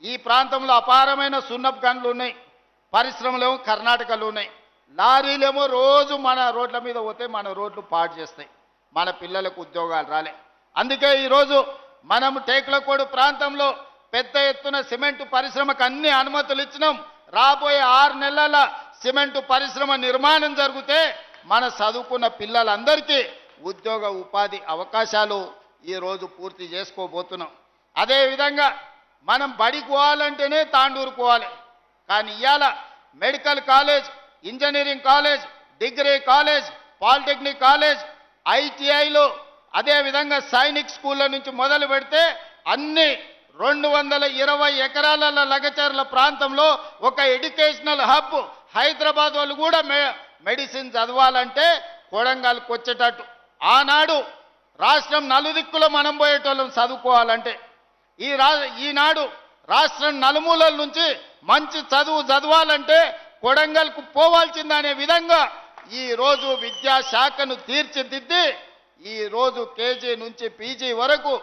ఈ ప్రాంతంలో అపారమైన సున్నపు గనులు ఉన్నాయి, పరిశ్రమలేమో కర్ణాటకలో ఉన్నాయి, లారీలేమో రోజు మన రోడ్ల మీద పోతే మన రోడ్లు పాడు చేస్తాయి, మన పిల్లలకు ఉద్యోగాలు రాలే. అందుకే ఈరోజు మనం టేకులకోడు ప్రాంతంలో పెద్ద ఎత్తున సిమెంటు పరిశ్రమకు అన్ని అనుమతులు ఇచ్చినాం. రాబోయే 6 నెలల సిమెంటు పరిశ్రమ నిర్మాణం జరిగితే మన చదువుకున్న పిల్లలందరికీ ఉద్యోగ ఉపాధి అవకాశాలు ఈరోజు పూర్తి చేసుకోబోతున్నాం. అదేవిధంగా మనం బడికి పోవాలంటేనే తాండూరుకు పోవాలి, కానీ ఇవాళ medical college, engineering college, degree college, polytechnic college, ఐటీఐలు, అదేవిధంగా సైనిక్ స్కూళ్ళ నుంచి మొదలు పెడితే అన్ని 220 ఎకరాల లగచర్ల ప్రాంతంలో ఒక ఎడ్యుకేషనల్ హబ్. హైదరాబాద్ వాళ్ళు కూడా మెడిసిన్ చదవాలంటే కొడంగల్కి వచ్చేటట్టు. ఆనాడు రాష్ట్రం నలుదిక్కులో మనం పోయేటోళ్ళం చదువుకోవాలంటే, ఈనాడు రాష్ట్రం నలుమూలల నుంచి మంచి చదువు చదవాలంటే కొడంగల్కు పోవాల్సిందనే విధంగా ఈరోజు విద్యాశాఖను తీర్చిదిద్ది ఈరోజు కేజీ నుంచి పీజీ వరకు,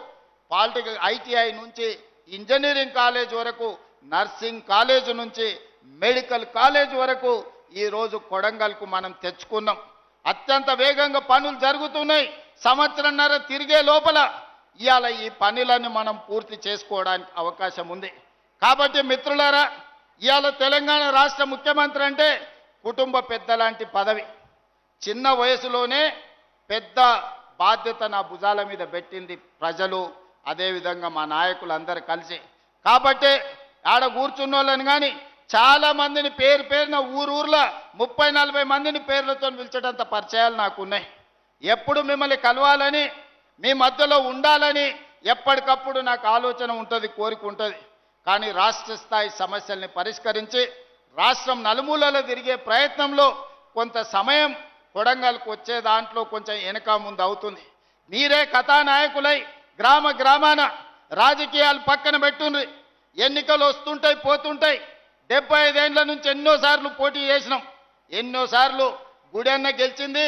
పాలిటెక్నిక్ ఐటీఐ నుంచి ఇంజనీరింగ్ కాలేజ్ వరకు, నర్సింగ్ కాలేజ్ నుంచి మెడికల్ కాలేజ్ వరకు ఈరోజు కొడంగల్కు మనం తెచ్చుకున్నాం. అత్యంత వేగంగా పనులు జరుగుతున్నాయి. సంవత్సరంన్నర తిరిగే లోపల ఇవాళ ఈ పనులను మనం పూర్తి చేసుకోవడానికి అవకాశం ఉంది. కాబట్టి మిత్రులారా, ఇవాళ తెలంగాణ రాష్ట్ర ముఖ్యమంత్రి అంటే కుటుంబ పెద్ద లాంటి పదవి. చిన్న వయసులోనే పెద్ద బాధ్యత నా భుజాల మీద పెట్టింది ప్రజలు, అదేవిధంగా మా నాయకులు అందరు కలిసి. కాబట్టి ఆడ కూర్చున్న వాళ్ళని కానీ చాలా మందిని పేరున ఊర్లో 30-40 మందిని పేర్లతో పిలిచేటంత పరిచయాలు నాకు ఉన్నాయి. ఎప్పుడు మిమ్మల్ని కలవాలని, మీ మధ్యలో ఉండాలని ఎప్పటికప్పుడు నాకు ఆలోచన ఉంటుంది, కోరిక ఉంటుంది. కానీ రాష్ట్ర స్థాయి సమస్యల్ని పరిష్కరించి రాష్ట్రం నలుమూలలో తిరిగే ప్రయత్నంలో కొంత సమయం కొడంగల్కు వచ్చే దాంట్లో కొంచెం వెనక ముందు అవుతుంది. మీరే కథానాయకులై గ్రామాన రాజకీయాలు పక్కన పెట్టుండ్రి. ఎన్నికలు వస్తుంటాయి, పోతుంటాయి. 75 ఏళ్ల నుంచి ఎన్నోసార్లు పోటీ చేసినాం. ఎన్నోసార్లు గుడెన్న గెలిచింది,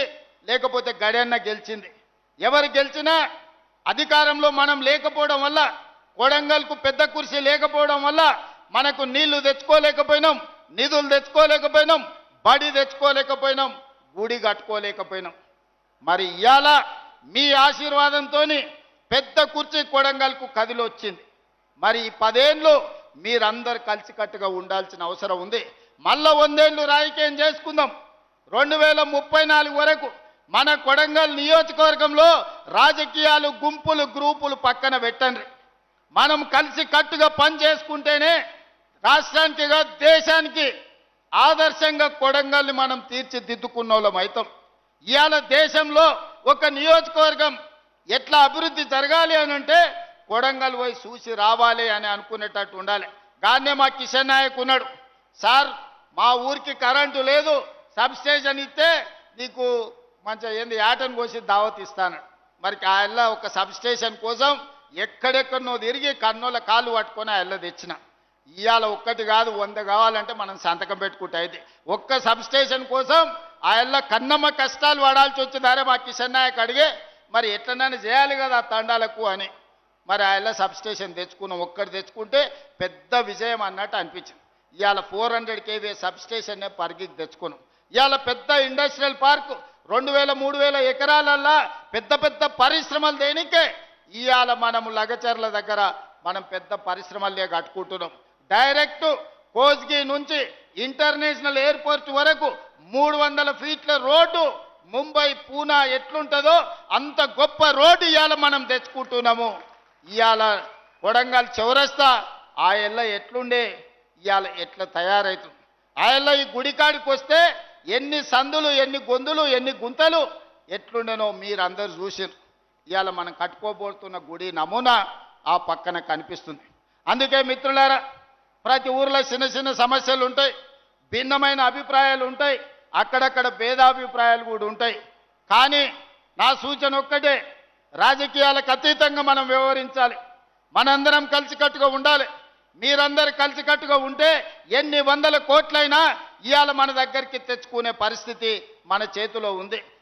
లేకపోతే గడెన్న గెలిచింది. ఎవరు గెలిచినా అధికారంలో మనం లేకపోవడం వల్ల, కొడంగల్కు పెద్ద కుర్చీ లేకపోవడం వల్ల మనకు నీళ్లు తెచ్చుకోలేకపోయినాం, నిధులు తెచ్చుకోలేకపోయినాం, బడి తెచ్చుకోలేకపోయినాం, గుడి కట్టుకోలేకపోయినాం. మరి ఇవాళ మీ ఆశీర్వాదంతో పెద్ద కుర్చీ కొడంగల్కు కదిలొచ్చింది. మరి ఈ 10 ఏళ్ళు మీరందరూ కలిసికట్టుగా ఉండాల్సిన అవసరం ఉంది. మళ్ళా 100 ఏళ్ళు రాజకీయం చేసుకుందాం. 2034 వరకు మన కొడంగల్ నియోజకవర్గంలో రాజకీయాలు, గుంపులు, గ్రూపులు పక్కన పెట్టండి. మనం కలిసి కట్టుగా పని చేసుకుంటేనే రాష్ట్రానికి, దేశానికి ఆదర్శంగా కొడంగల్ని మనం తీర్చిదిద్దుకున్న వాళ్ళం అవుతాం. ఇవాళ దేశంలో ఒక నియోజకవర్గం ఎట్లా అభివృద్ధి జరగాలి అని అంటే కొడంగల్ పోయి చూసి రావాలి అని అనుకునేటట్టు ఉండాలి. గానే మా కిషన్ నాయక్ ఉన్నాడు, సార్ మా ఊరికి కరెంటు లేదు, సబ్స్టేషన్ ఇస్తే నీకు మంచిగా ఏంది యాటను కోసి దావత్ ఇస్తాను. మరి ఆయన ఒక సబ్స్టేషన్ కోసం ఎక్కడెక్కడనో తిరిగి కన్నోళ్ళ కాళ్ళు పట్టుకొని ఆయన తెచ్చిన. ఇవాళ ఒక్కటి కాదు 100 కావాలంటే మనం సంతకం పెట్టుకుంటే అయితే ఒక్క సబ్స్టేషన్ కోసం ఆయన కన్నమ్మ కష్టాలు పడాల్సి వచ్చిందారే మా కిషన్ నాయక్ అడిగే, మరి ఎట్లనైనా చేయాలి కదా తండాలకు అని. మరి ఆయన సబ్స్టేషన్ తెచ్చుకున్నాం. ఒక్కటి తెచ్చుకుంటే పెద్ద విజయం అన్నట్టు అనిపించింది. ఇవాళ 400 kV సబ్స్టేషన్నే పరిగికి తెచ్చుకున్నాం. ఇవాళ పెద్ద ఇండస్ట్రియల్ పార్క్ 2000-3000 ఎకరాలల్లా పెద్ద పెద్ద పరిశ్రమలు దేనికే ఇవాళ మనము లగచర్ల దగ్గర మనం పెద్ద పరిశ్రమలే కట్టుకుంటున్నాం. డైరెక్ట్ కోస్గి నుంచి ఇంటర్నేషనల్ ఎయిర్పోర్ట్ వరకు 300 ఫీట్ల రోడ్డు, ముంబై, పూనా ఎట్లుంటుందో అంత గొప్ప రోడ్డు ఇవాళ మనం తెచ్చుకుంటున్నాము. ఇవాళ కొడంగల్ చౌరస్తా ఆ ఎల్ల ఎట్లుండే ఇవాళ ఎట్లా తయారవుతుంది. ఆ ఎల్ల ఈ గుడికాడికి వస్తే ఎన్ని సందులు, ఎన్ని గొంతులు, ఎన్ని గుంతలు ఎట్లుండేనో మీరందరూ చూసారు. ఇవాళ మనం కట్టుకోబోతున్న గుడి నమూనా ఆ పక్కన కనిపిస్తుంది. అందుకే మిత్రులారా, ప్రతి ఊర్లో చిన్న చిన్న సమస్యలు ఉంటాయి, భిన్నమైన అభిప్రాయాలు ఉంటాయి, అక్కడక్కడ భేదాభిప్రాయాలు కూడా ఉంటాయి. కానీ నా సూచన ఒక్కటే, రాజకీయాలకు అతీతంగా మనం వ్యవహరించాలి. మనందరం కలిసికట్టుగా ఉండాలి. మీరందరూ కలిసికట్టుగా ఉంటే ఎన్ని 100 కోట్లైనా ఇవాళ మన దగ్గరికి తెచ్చుకునే పరిస్థితి మన చేతిలో ఉంది.